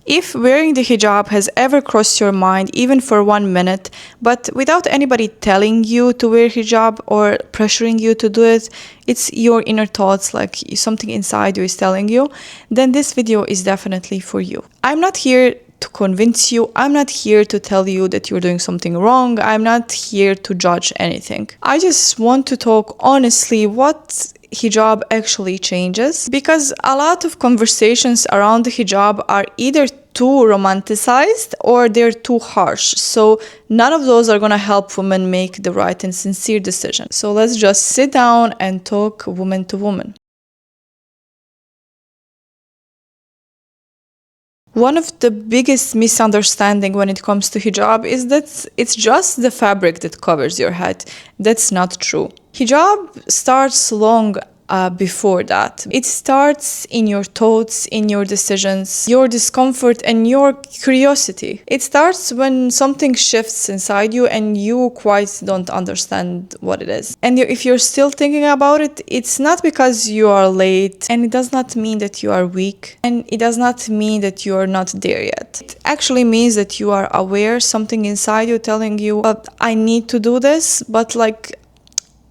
If wearing the hijab has ever crossed your mind, even for 1 minute, but without anybody telling you to wear hijab or pressuring you to do it, it's your inner thoughts, like something inside you is telling you, then this video is definitely for you. I'm not here to convince you. I'm not here to tell you that you're doing something wrong. I'm not here to judge anything. I just want to talk honestly what hijab actually changes, because a lot of conversations around the hijab are either too romanticized or they're too harsh. So none of those are gonna help women make the right and sincere decision. So let's just sit down and talk woman to woman. One of the biggest misunderstandings when it comes to hijab is that it's just the fabric that covers your head. That's not true. Hijab starts long before that. It starts in your thoughts, in your decisions, your discomfort, and your curiosity. It starts when something shifts inside you and you quite don't understand what it is. And if you're still thinking about it, it's not because you are late, and it does not mean that you are weak, and it does not mean that you are not there yet. It actually means that you are aware, something inside you telling you, I need to do this, but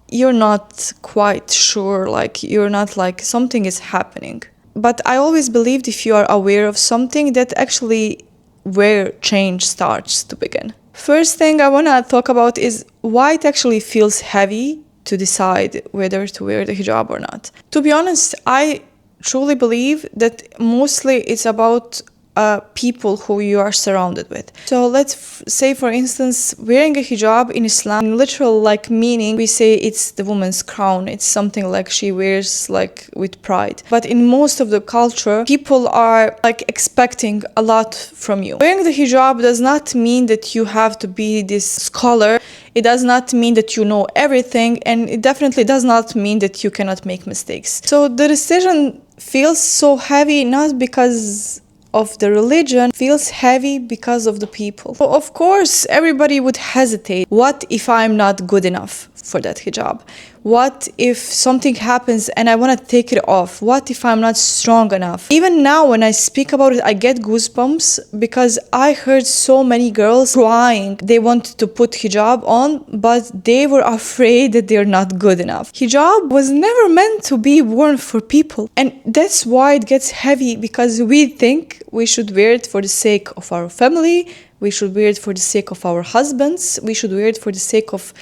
you're not quite sure, you're not something is happening. But I always believed if you are aware of something, that actually where change starts to begin. First thing I want to talk about is why it actually feels heavy to decide whether to wear the hijab or not. To be honest, I truly believe that mostly it's about people who you are surrounded with. So let's say, for instance, wearing a hijab in Islam, in literal meaning, we say it's the woman's crown. It's something she wears with pride. But in most of the culture, people are expecting a lot from you. Wearing the hijab does not mean that you have to be this scholar. It does not mean that you know everything, and it definitely does not mean that you cannot make mistakes. So the decision feels so heavy not because of the religion, feels heavy because of the people. So of course, everybody would hesitate. What if I'm not good enough for that hijab? What if something happens and I want to take it off? What if I'm not strong enough? Even now, when I speak about it, I get goosebumps because I heard so many girls crying. They wanted to put hijab on, but they were afraid that they're not good enough. Hijab was never meant to be worn for people. And that's why it gets heavy, because we think we should wear it for the sake of our family. We should wear it for the sake of our husbands. We should wear it for the sake of,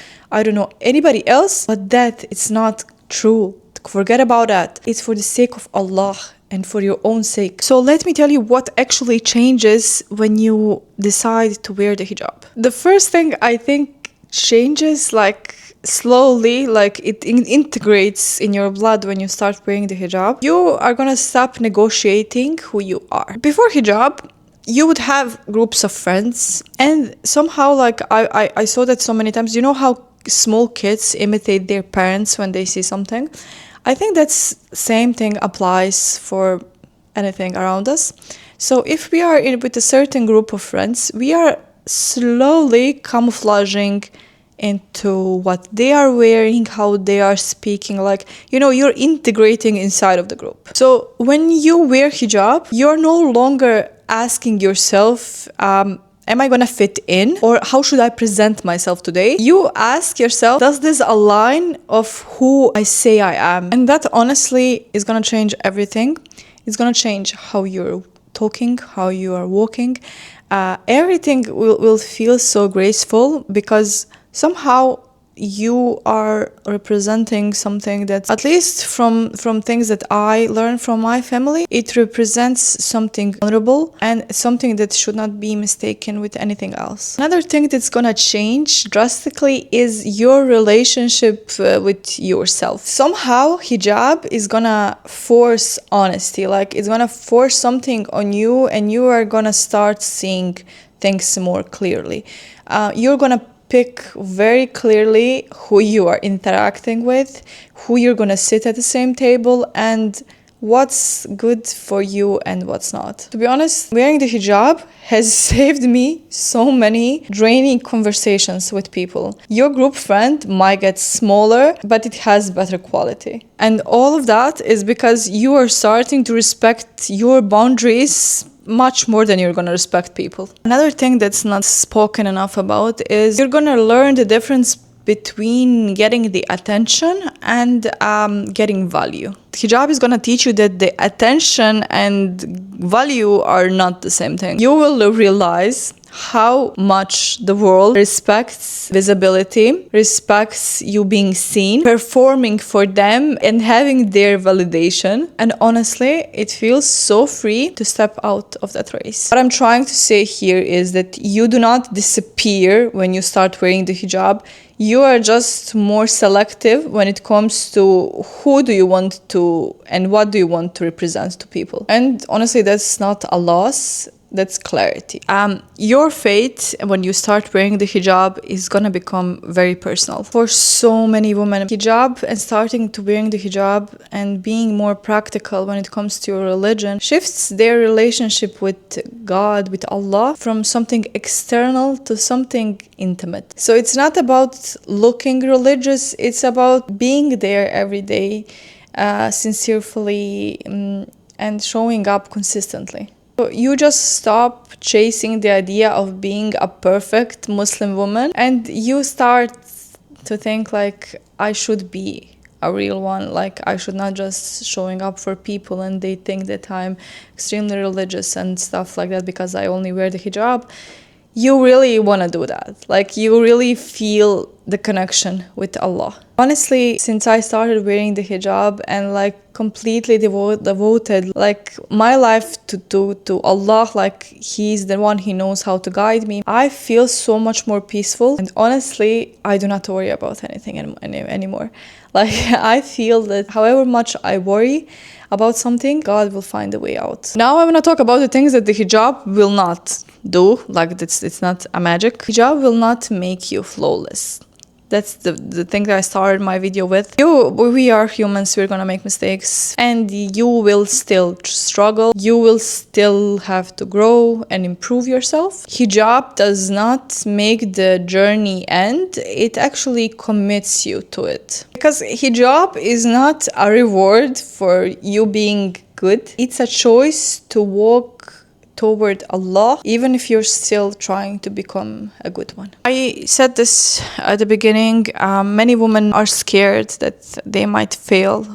anybody else. But that it's not true. Forget about that. It's for the sake of Allah and for your own sake. So let me tell you what actually changes when you decide to wear the hijab. The first thing I think changes slowly, it integrates in your blood when you start wearing the hijab. You are gonna stop negotiating who you are. Before hijab, you would have groups of friends, and somehow I saw that so many times. You know how small kids imitate their parents when they see something? I think that's same thing applies for anything around us. So if we are with a certain group of friends, we are slowly camouflaging into what they are wearing, how they are speaking, you're integrating inside of the group. So when you wear hijab, you're no longer asking yourself, am I gonna fit in, or how should I present myself today? You ask yourself, does this align of who I say I am? And that honestly is gonna change everything. It's gonna change how you're talking, how you are walking. Everything will feel so graceful, because somehow you are representing something that, at least from things that I learned from my family, it represents something honorable and something that should not be mistaken with anything else. Another thing that's gonna change drastically is your relationship with yourself. Somehow hijab is gonna force honesty, it's gonna force something on you, and you are gonna start seeing things more clearly. You're gonna pick very clearly who you are interacting with, who you're gonna sit at the same table, and what's good for you and what's not. To be honest, wearing the hijab has saved me so many draining conversations with people. Your group friend might get smaller, but it has better quality. And all of that is because you are starting to respect your boundaries much more than you're gonna respect people. Another thing that's not spoken enough about is you're gonna learn the difference between getting the attention and getting value. Hijab is gonna teach you that the attention and value are not the same thing. You will realize how much the world respects visibility, respects you being seen, performing for them, and having their validation. And honestly, it feels so free to step out of that race. What I'm trying to say here is that you do not disappear when you start wearing the hijab. You are just more selective when it comes to who do you want to and what do you want to represent to people. And honestly, that's not a loss. That's clarity. Your fate when you start wearing the hijab is gonna become very personal. For so many women, hijab and starting to wearing the hijab and being more practical when it comes to your religion shifts their relationship with God, with Allah, from something external to something intimate. So it's not about looking religious, it's about being there every day, sincerely, and showing up consistently. So you just stop chasing the idea of being a perfect Muslim woman and you start to think like, I should be a real one, like I should not just showing up for people and they think that I'm extremely religious and stuff like that because I only wear the hijab. You really want to do that. Like you really feel the connection with Allah. Honestly, since I started wearing the hijab and like completely devoted like my life to Allah, like He's the one, He knows how to guide me, I feel so much more peaceful. And honestly, I do not worry about anything anymore. Like I feel that however much I worry about something, God will find a way out. Now I'm gonna talk about the things that the hijab will not do. Like it's not a magic. Hijab will not make you flawless. That's the thing that I started my video with. We are humans, we're gonna make mistakes and you will still struggle. You will still have to grow and improve yourself. Hijab does not make the journey end. It actually commits you to it. Because hijab is not a reward for you being good. It's a choice to walk toward Allah, even if you're still trying to become a good one. I said this at the beginning, many women are scared that they might fail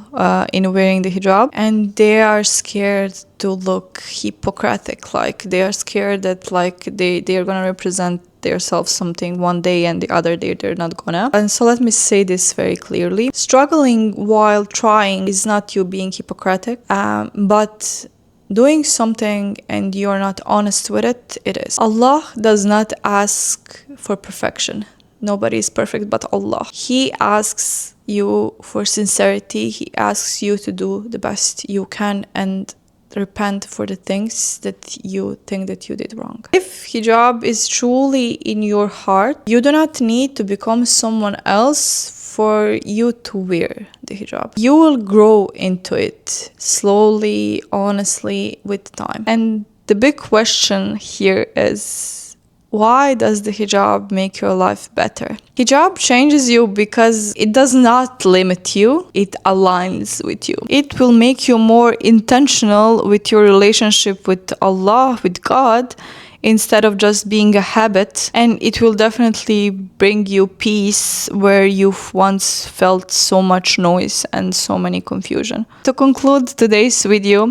in wearing the hijab, and they are scared to look Hippocratic, like they are scared that like they are gonna represent themselves something one day and the other day they're not gonna. And so let me say this very clearly. Struggling while trying is not you being Hippocratic, but doing something and you're not honest with it, it is. Allah does not ask for perfection. Nobody is perfect but Allah. He asks you for sincerity. He asks you to do the best you can and repent for the things that you think that you did wrong. If hijab is truly in your heart, you do not need to become someone else for you to wear the hijab. You will grow into it slowly, honestly, with time. And the big question here is, why does the hijab make your life better? Hijab changes you because it does not limit you, it aligns with you. It will make you more intentional with your relationship with Allah, with God, instead of just being a habit, and it will definitely bring you peace where you've once felt so much noise and so many confusion. To conclude today's video,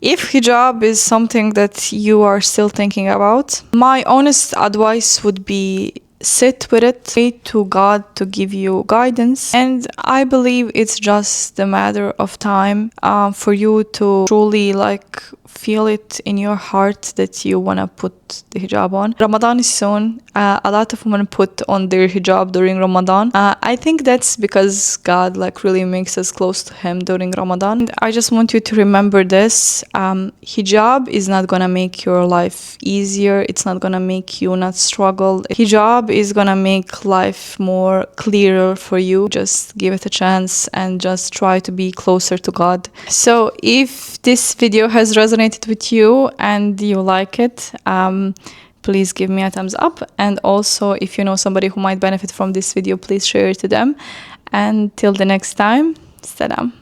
if hijab is something that you are still thinking about, my honest advice would be sit with it, pray to God to give you guidance, and I believe it's just a matter of time for you to truly like feel it in your heart that you want to put the hijab on. Ramadan is soon. A lot of women put on their hijab during Ramadan. I think that's because God like really makes us close to Him during Ramadan. And I just want you to remember this. Hijab is not gonna make your life easier. It's not gonna make you not struggle. Hijab is gonna make life more clearer for you. Just give it a chance and just try to be closer to God. So if this video has resonated with you and you like it, please give me a thumbs up. And also, if you know somebody who might benefit from this video, please share it to them. And till the next time, salam.